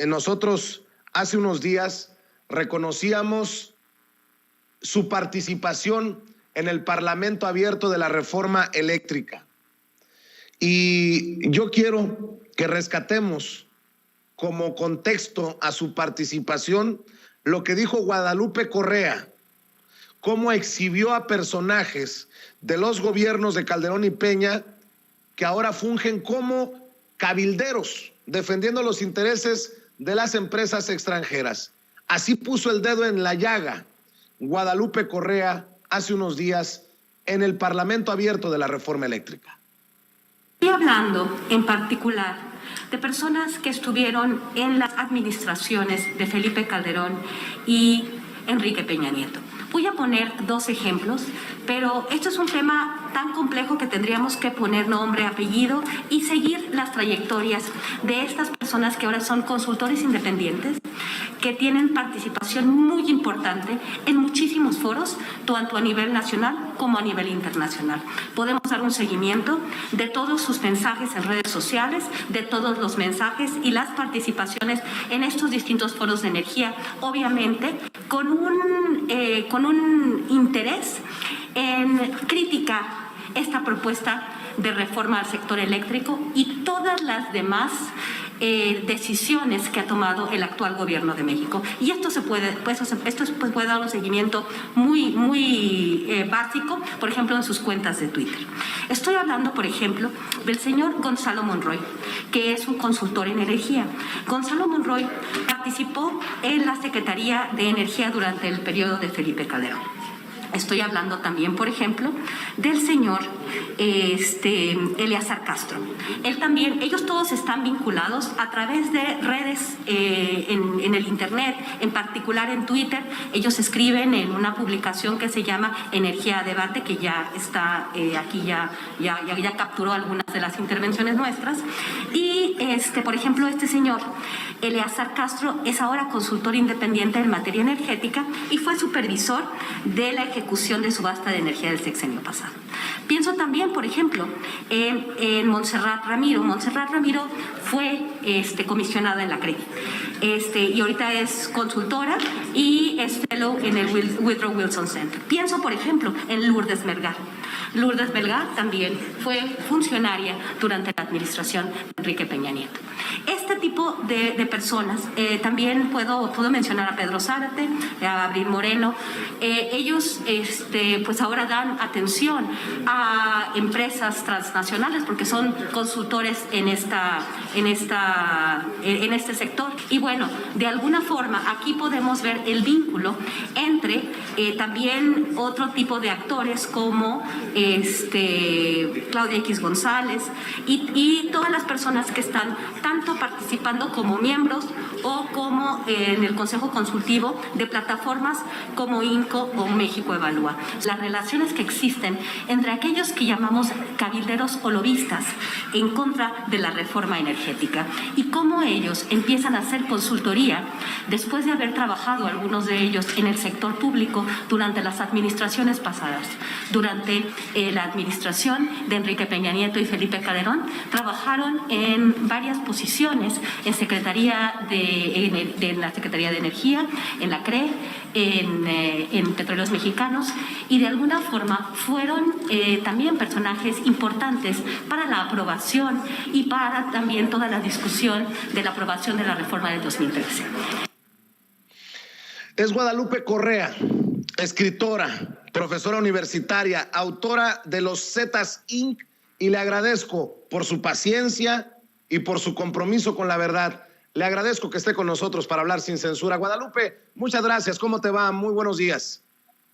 Nosotros hace unos días reconocíamos su participación en el Parlamento Abierto de la Reforma Eléctrica. Y yo quiero que rescatemos como contexto a su participación lo que dijo Guadalupe Correa, cómo exhibió a personajes de los gobiernos de Calderón y Peña que ahora fungen como cabilderos, defendiendo los intereses de las empresas extranjeras. Así puso el dedo en la llaga Guadalupe Correa hace unos días en el Parlamento Abierto de la Reforma Eléctrica. Estoy hablando en particular de personas que estuvieron en las administraciones de Felipe Calderón y Enrique Peña Nieto. Voy a poner dos ejemplos, pero esto es un tema tan complejo que tendríamos que poner nombre, apellido y seguir las trayectorias de estas personas que ahora son consultores independientes, que tienen participación muy importante en muchísimos foros, tanto a nivel nacional como a nivel internacional. Podemos dar un seguimiento de todos sus mensajes en redes sociales, de todos los mensajes y las participaciones en estos distintos foros de energía, obviamente con un interés en criticar esta propuesta de reforma al sector eléctrico y todas las demás decisiones que ha tomado el actual gobierno de México. Y esto puede dar un seguimiento muy básico, por ejemplo, en sus cuentas de Twitter. Estoy hablando, por ejemplo, del señor Gonzalo Monroy, que es un consultor en energía. Gonzalo Monroy participó en la Secretaría de Energía durante el periodo de Felipe Calderón. Estoy hablando también, por ejemplo, del señor Eleazar Castro. Ellos todos están vinculados a través de redes en el Internet, en particular en Twitter. Ellos escriben en una publicación que se llama Energía a Debate, que ya está aquí, ya capturó algunas de las intervenciones nuestras. Y, por ejemplo, este señor Eleazar Castro es ahora consultor independiente en materia energética y fue supervisor de la ejecución de subasta de energía del sexenio pasado. Pienso también, por ejemplo, en Montserrat Ramiro. Montserrat Ramiro fue comisionada en la CRE y ahorita es consultora y es fellow en el Woodrow Wilson Center. Pienso, por ejemplo, en Lourdes Melgar. Lourdes Melgar también fue funcionaria durante la administración de Enrique Peña Nieto. Este tipo de personas, también puedo mencionar a Pedro Zárate, a Abril Moreno. Ellos pues ahora dan atención a empresas transnacionales porque son consultores en este sector. Y bueno, de alguna forma aquí podemos ver el vínculo entre también otro tipo de actores como Claudia X González y todas las personas que están tanto participando como miembros o como en el Consejo Consultivo de plataformas como INCO o México Evalúa. Las relaciones que existen entre aquellos que llamamos cabilderos o lobistas en contra de la reforma energética y cómo ellos empiezan a hacer consultoría después de haber trabajado algunos de ellos en el sector público durante las administraciones pasadas. Durante la administración de Enrique Peña Nieto y Felipe Calderón trabajaron en varias posiciones en la Secretaría de Energía, en la CRE, en Petróleos Mexicanos y de alguna forma fueron también personajes importantes para la aprobación y para también toda la discusión de la aprobación de la reforma del 2013. Es Guadalupe Correa, escritora, profesora universitaria, autora de Los Zetas Inc. y le agradezco por su paciencia y por su compromiso con la verdad. Le agradezco que esté con nosotros para hablar sin censura. Guadalupe, muchas gracias. ¿Cómo te va? Muy buenos días.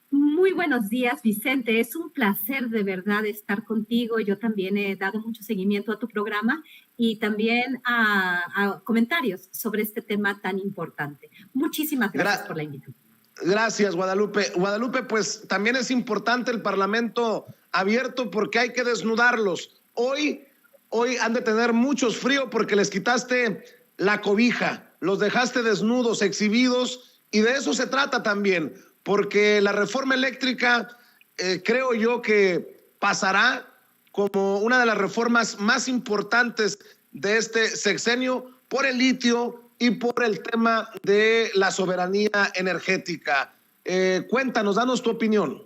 Muy buenos días, Vicente. Es un placer de verdad estar contigo. Yo también he dado mucho seguimiento a tu programa y también a comentarios sobre este tema tan importante. Muchísimas gracias por la invitación. Gracias, Guadalupe. Guadalupe, pues también es importante el Parlamento Abierto porque hay que desnudarlos. Hoy han de tener muchos frío porque les quitaste la cobija, los dejaste desnudos, exhibidos, y de eso se trata también, porque la reforma eléctrica creo yo que pasará como una de las reformas más importantes de este sexenio, por el litio y por el tema de la soberanía energética. Cuéntanos, danos tu opinión.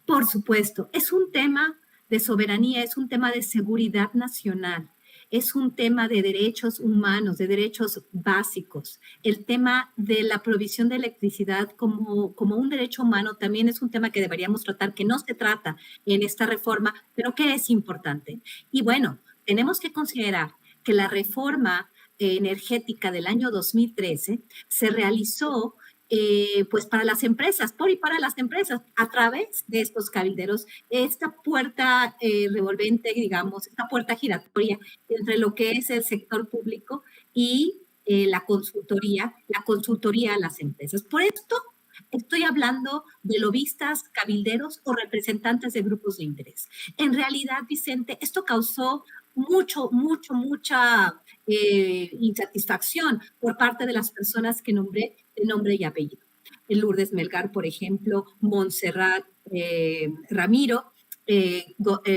Por supuesto, es un tema de soberanía, es un tema de seguridad nacional, es un tema de derechos humanos, de derechos básicos. El tema de la provisión de electricidad como un derecho humano también es un tema que deberíamos tratar, que no se trata en esta reforma, pero que es importante. Y bueno, tenemos que considerar que la reforma energética del año 2013 se realizó pues para las empresas, por y para las empresas, a través de estos cabilderos, esta puerta revolvente, digamos, esta puerta giratoria entre lo que es el sector público y la consultoría a las empresas. Por esto estoy hablando de lobistas, cabilderos o representantes de grupos de interés. En realidad, Vicente, esto causó mucha insatisfacción por parte de las personas que nombré de nombre y apellido. Lourdes Melgar, por ejemplo, Montserrat Ramiro,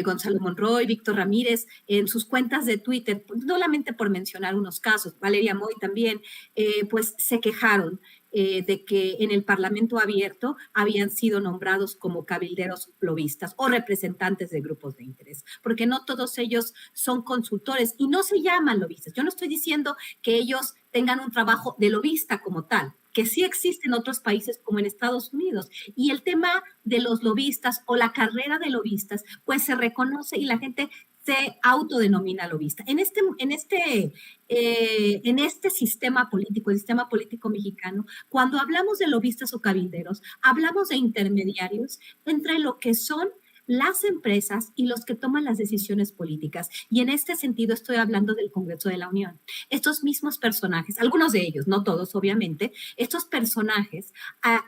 Gonzalo Monroy, Víctor Ramírez, en sus cuentas de Twitter, solamente por mencionar unos casos, Valeria Moy también, pues se quejaron de que en el Parlamento abierto habían sido nombrados como cabilderos lobistas o representantes de grupos de interés, porque no todos ellos son consultores y no se llaman lobistas. Yo no estoy diciendo que ellos tengan un trabajo de lobista como tal, que sí existe en otros países como en Estados Unidos. Y el tema de los lobistas o la carrera de lobistas, pues se reconoce y la gente se autodenomina lobista. En este sistema político, el sistema político mexicano, cuando hablamos de lobistas o cabilderos, hablamos de intermediarios entre lo que son las empresas y los que toman las decisiones políticas. Y en este sentido estoy hablando del Congreso de la Unión. Estos mismos personajes, algunos de ellos, no todos obviamente, estos personajes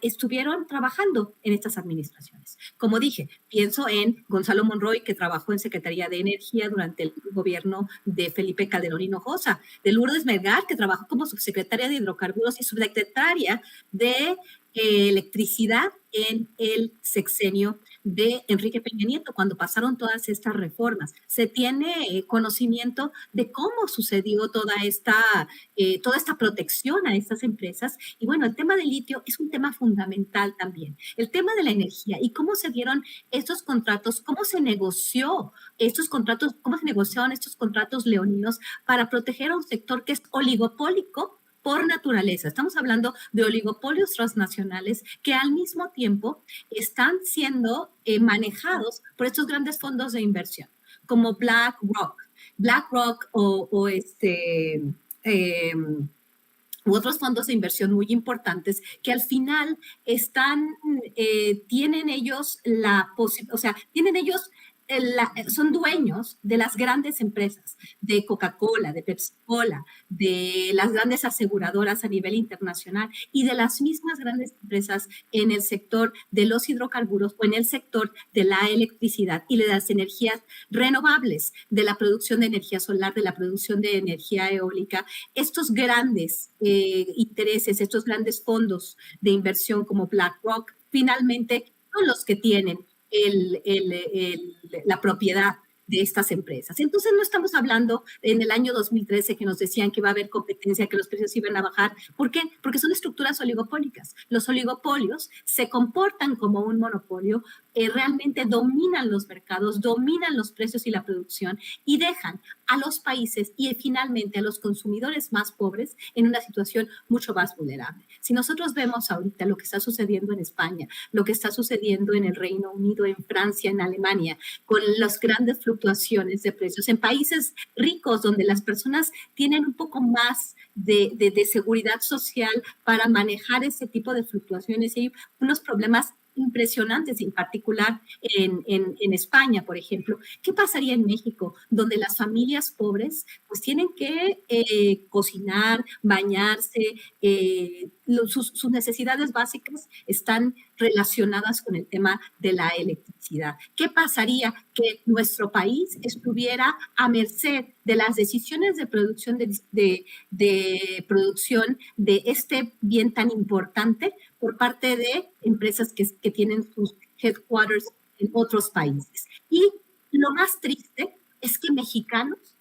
estuvieron trabajando en estas administraciones. Como dije, pienso en Gonzalo Monroy, que trabajó en Secretaría de Energía durante el gobierno de Felipe Calderón Hinojosa, de Lourdes Melgar, que trabajó como subsecretaria de Hidrocarburos y subsecretaria de electricidad en el sexenio de Enrique Peña Nieto, cuando pasaron todas estas reformas. Se tiene conocimiento de cómo sucedió toda esta protección a estas empresas. Y bueno, el tema del litio es un tema fundamental también. El tema de la energía y cómo se dieron estos contratos, cómo se negociaron estos contratos leoninos para proteger a un sector que es oligopólico por naturaleza. Estamos hablando de oligopolios transnacionales que al mismo tiempo están siendo manejados por estos grandes fondos de inversión, como BlackRock u otros fondos de inversión muy importantes que al final tienen ellos son dueños de las grandes empresas, de Coca-Cola, de Pepsi-Cola, de las grandes aseguradoras a nivel internacional y de las mismas grandes empresas en el sector de los hidrocarburos o en el sector de la electricidad y de las energías renovables, de la producción de energía solar, de la producción de energía eólica. Estos grandes intereses, estos grandes fondos de inversión como BlackRock, finalmente son los que tienen la propiedad de estas empresas. Entonces no estamos hablando en el año 2013 que nos decían que iba a haber competencia, que los precios iban a bajar. ¿Por qué? Porque son estructuras oligopólicas. Los oligopolios se comportan como un monopolio, realmente dominan los mercados, dominan los precios y la producción y dejan a los países y finalmente a los consumidores más pobres en una situación mucho más vulnerable. Si nosotros vemos ahorita lo que está sucediendo en España, lo que está sucediendo en el Reino Unido, en Francia, en Alemania, con las grandes fluctuaciones de precios, en países ricos donde las personas tienen un poco más de seguridad social para manejar ese tipo de fluctuaciones y hay unos problemas impresionantes, en particular en España, por ejemplo. ¿Qué pasaría en México, donde las familias pobres pues tienen que cocinar, bañarse, sus necesidades básicas están relacionadas con el tema de la electricidad? ¿Qué pasaría que nuestro país estuviera a merced de las decisiones de producción de producción de este bien tan importante por parte de empresas que tienen sus headquarters en otros países? Y lo más triste es que mexicanos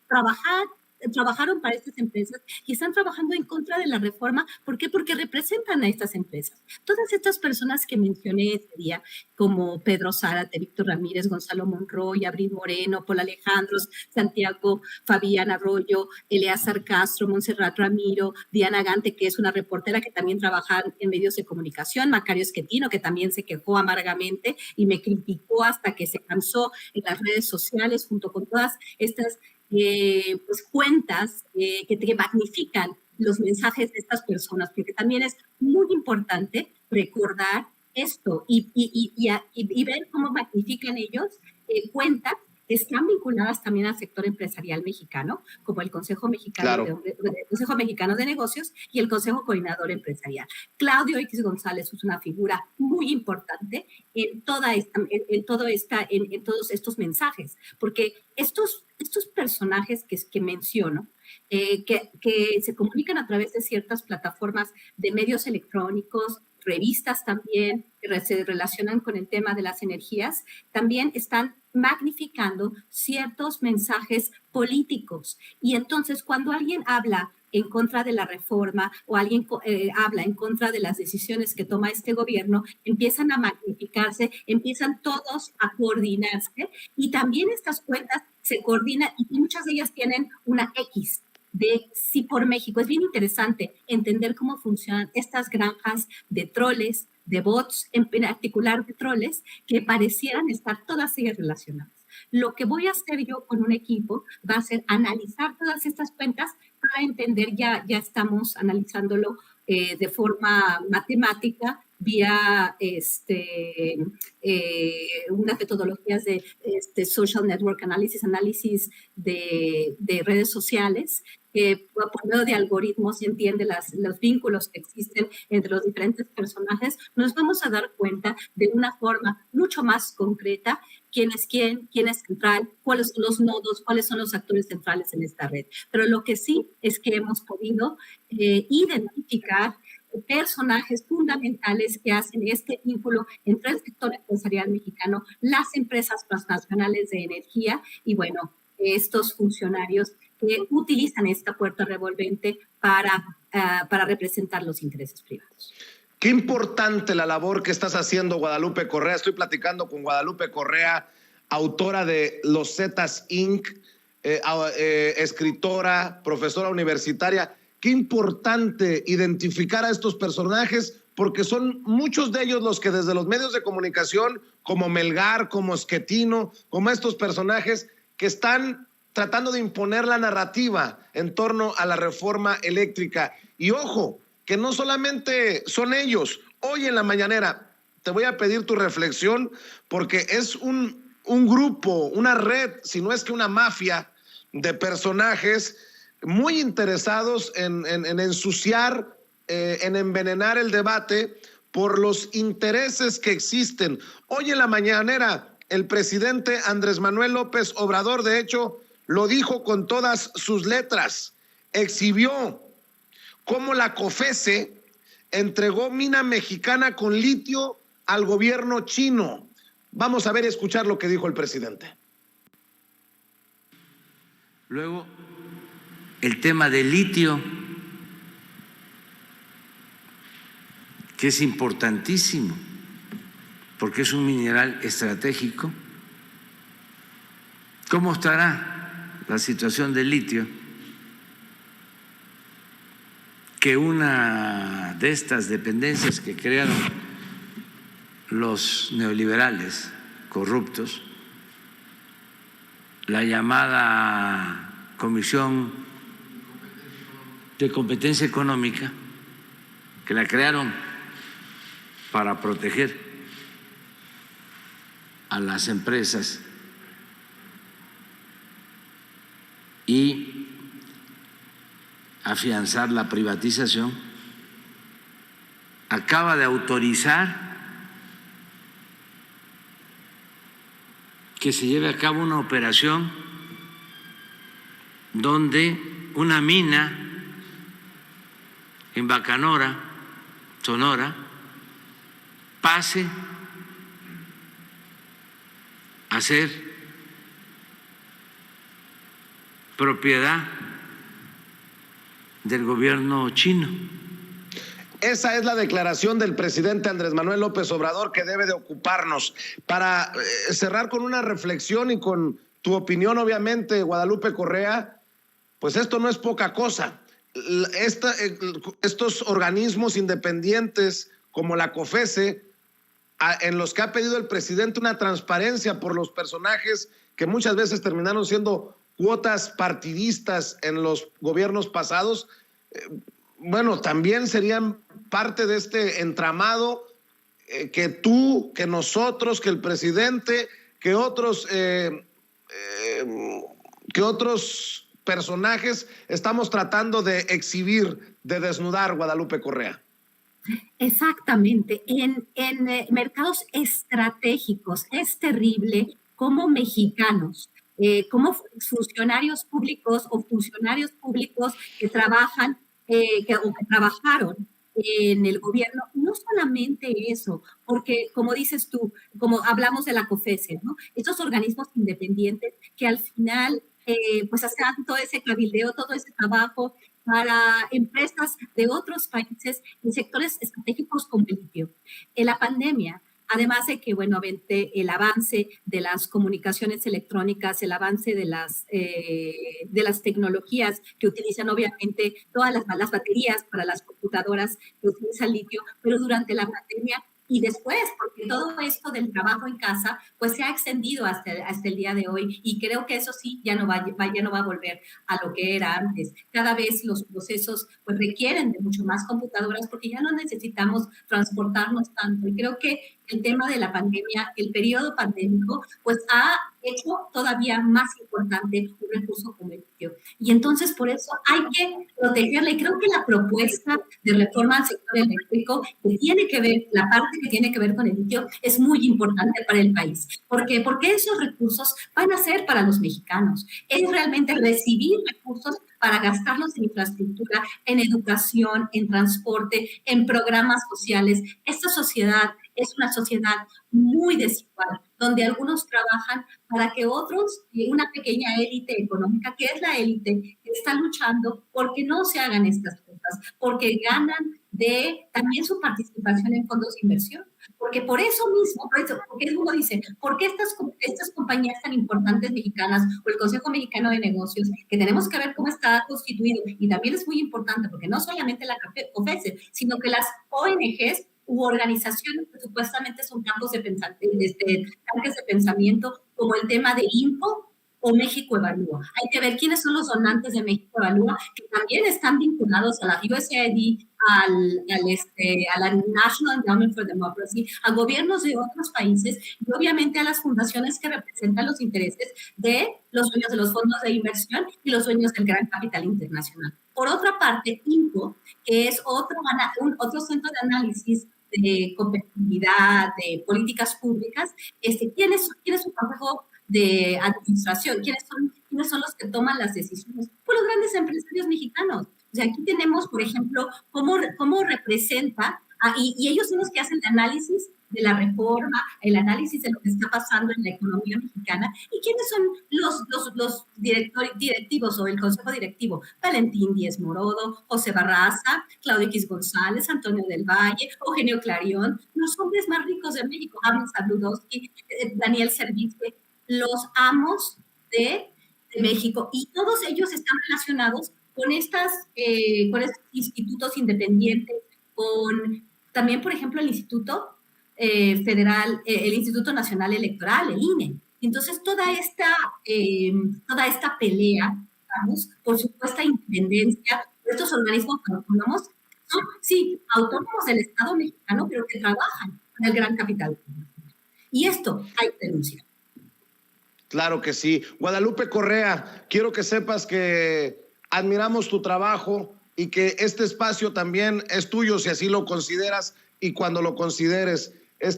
trabajaron para estas empresas y están trabajando en contra de la reforma. ¿Por qué? Porque representan a estas empresas. Todas estas personas que mencioné ese día, como Pedro Zárate, Víctor Ramírez, Gonzalo Monroy, Abril Moreno, Paul Alejandros, Santiago Fabián Arroyo, Eleazar Castro, Montserrat Ramiro, Diana Gante, que es una reportera que también trabaja en medios de comunicación, Macario Esquetino, que también se quejó amargamente y me criticó hasta que se cansó en las redes sociales, junto con todas estas pues, cuentas que magnifican los mensajes de estas personas, porque también es muy importante recordar esto y ver cómo magnifican ellos cuentas que están vinculadas también al sector empresarial mexicano, como el Consejo Mexicano, Claro. el Consejo Mexicano de Negocios y el Consejo Coordinador Empresarial. Claudio X González es una figura muy importante en todos estos mensajes, porque estos personajes que menciono, que se comunican a través de ciertas plataformas de medios electrónicos, revistas también, que se relacionan con el tema de las energías, también están magnificando ciertos mensajes políticos. Y entonces, cuando alguien habla en contra de la reforma o alguien habla en contra de las decisiones que toma este gobierno, empiezan a magnificarse, empiezan todos a coordinarse y también estas cuentas se coordinan y muchas de ellas tienen una X de Sí por México. Es bien interesante entender cómo funcionan estas granjas de troles, de bots, en particular de troles, que parecieran estar todas ellas relacionadas. Lo que voy a hacer yo con un equipo va a ser analizar todas estas cuentas para entender, ya estamos analizándolo de forma matemática, vía unas metodologías de social network análisis de redes sociales, que por medio de algoritmos se entiende los vínculos que existen entre los diferentes personajes, nos vamos a dar cuenta de una forma mucho más concreta quién es quién es central, cuáles son los nodos, cuáles son los actores centrales en esta red. Pero lo que sí es que hemos podido identificar personajes fundamentales que hacen este vínculo entre el sector empresarial mexicano, las empresas transnacionales de energía y, bueno, estos funcionarios que utilizan esta puerta revolvente para representar los intereses privados. Qué importante la labor que estás haciendo, Guadalupe Correa. Estoy platicando con Guadalupe Correa, autora de Los Zetas Inc., escritora, profesora universitaria. Qué importante identificar a estos personajes, porque son muchos de ellos los que desde los medios de comunicación, como Melgar, como Esquetino, como estos personajes que están tratando de imponer la narrativa en torno a la reforma eléctrica. Y ojo, que no solamente son ellos. Hoy en la mañanera te voy a pedir tu reflexión, porque es un grupo, una red, si no es que una mafia de personajes muy interesados en ensuciar, en envenenar el debate por los intereses que existen. Hoy en la mañanera, el presidente Andrés Manuel López Obrador, de hecho, lo dijo con todas sus letras, exhibió cómo la COFECE entregó mina mexicana con litio al gobierno chino. Vamos a ver y escuchar lo que dijo el presidente. Luego, el tema del litio, que es importantísimo, porque es un mineral estratégico. ¿Cómo estará la situación del litio? Que una de estas dependencias que crearon los neoliberales corruptos, la llamada Comisión de Competencia Económica, que la crearon para proteger a las empresas y afianzar la privatización, acaba de autorizar que se lleve a cabo una operación donde una mina en Bacanora, Sonora, pase a ser propiedad del gobierno chino. Esa es la declaración del presidente Andrés Manuel López Obrador que debe de ocuparnos. Para cerrar con una reflexión y con tu opinión, obviamente, Guadalupe Correa, pues esto no es poca cosa. Estos organismos independientes como la COFESE, en los que ha pedido el presidente una transparencia por los personajes que muchas veces terminaron siendo cuotas partidistas en los gobiernos pasados, bueno, también serían parte de este entramado que tú, que nosotros, que el presidente, que otros personajes estamos tratando de exhibir, de desnudar, Guadalupe Correa. Exactamente. En mercados estratégicos es terrible como mexicanos, como funcionarios públicos o funcionarios públicos que trabajan o que trabajaron en el gobierno, no solamente eso, porque como dices tú, como hablamos de la COFESE, ¿no? Estos organismos independientes que al final pues hacen todo ese cabildeo, todo ese trabajo para empresas de otros países en sectores estratégicos como el litio. En la pandemia, además de que, bueno, el avance de las comunicaciones electrónicas, el avance de las tecnologías que utilizan obviamente todas las baterías para las computadoras que utilizan litio, pero durante la pandemia y después, porque todo esto del trabajo en casa, pues se ha extendido hasta el día de hoy y creo que eso sí ya no va a volver a lo que era antes. Cada vez los procesos pues requieren de mucho más computadoras porque ya no necesitamos transportarnos tanto y creo que el tema de la pandemia, el periodo pandémico, pues ha hecho todavía más importante un recurso como el litio. Y entonces por eso hay que protegerla y creo que la propuesta de reforma al sector eléctrico que tiene que ver, la parte que tiene que ver con el litio es muy importante para el país. ¿Por qué? Porque esos recursos van a ser para los mexicanos. Es realmente recibir recursos para gastarlos en infraestructura, en educación, en transporte, en programas sociales. Esta sociedad es una sociedad muy desigual, donde algunos trabajan para que otros, una pequeña élite económica, que es la élite que está luchando porque no se hagan estas cosas, porque ganan de también su participación en fondos de inversión. Porque por eso mismo, porque uno dice, ¿por qué estas compañías tan importantes mexicanas o el Consejo Mexicano de Negocios, que tenemos que ver cómo está constituido? Y también es muy importante porque no solamente la COFESE, sino que las ONGs u organizaciones que supuestamente son tanques de pensamiento, como el tema de INPO o México Evalúa. Hay que ver quiénes son los donantes de México Evalúa, que también están vinculados a la USAID, a la National Endowment for Democracy, a gobiernos de otros países y obviamente a las fundaciones que representan los intereses de los dueños de los fondos de inversión y los dueños del gran capital internacional. Por otra parte, INPO, que es otro centro de análisis de competitividad, de políticas públicas, tiene su consejo de administración. ¿Quiénes son los que toman las decisiones? Pues los grandes empresarios mexicanos. O sea, aquí tenemos, por ejemplo, cómo representa, y ellos son los que hacen el análisis de la reforma, el análisis de lo que está pasando en la economía mexicana, y quiénes son los directivos o el consejo directivo. Valentín Díez Morodo, José Barraza, Claudio X González, Antonio del Valle, Eugenio Clarión, los hombres más ricos de México, Abel Sabludowski, Daniel Serviste, los amos de México, y todos ellos están relacionados con estos institutos independientes, también, por ejemplo, el Instituto Federal, el Instituto Nacional Electoral, el INE. Entonces, toda esta pelea, vamos, por supuesta independencia de estos organismos autónomos, son, sí, autónomos del Estado mexicano, pero que trabajan con el gran capital. Y esto hay que denunciar. Claro que sí. Guadalupe Correa, quiero que sepas que admiramos tu trabajo y que este espacio también es tuyo si así lo consideras y cuando lo consideres. En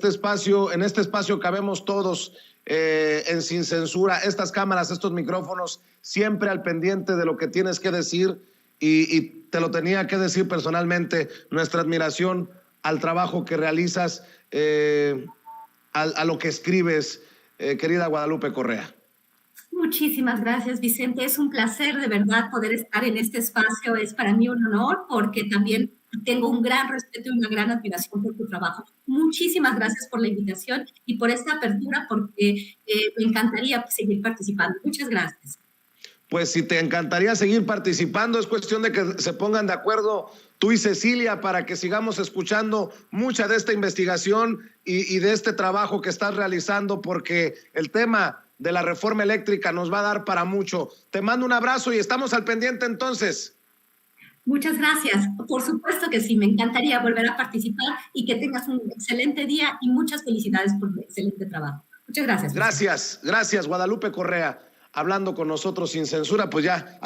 este espacio cabemos todos en Sin Censura, estas cámaras, estos micrófonos, siempre al pendiente de lo que tienes que decir y te lo tenía que decir personalmente, nuestra admiración al trabajo que realizas, a lo que escribes, querida Guadalupe Correa. Muchísimas gracias, Vicente. Es un placer de verdad poder estar en este espacio. Es para mí un honor porque también tengo un gran respeto y una gran admiración por tu trabajo. Muchísimas gracias por la invitación y por esta apertura porque me encantaría seguir participando. Muchas gracias. Pues si te encantaría seguir participando, es cuestión de que se pongan de acuerdo tú y Cecilia para que sigamos escuchando mucha de esta investigación y de este trabajo que estás realizando, porque el tema de la reforma eléctrica nos va a dar para mucho. Te mando un abrazo y estamos al pendiente entonces. Muchas gracias. Por supuesto que sí, me encantaría volver a participar y que tengas un excelente día y muchas felicidades por el excelente trabajo. Muchas gracias. Gracias, gracias, Guadalupe Correa, hablando con nosotros sin censura, pues ya.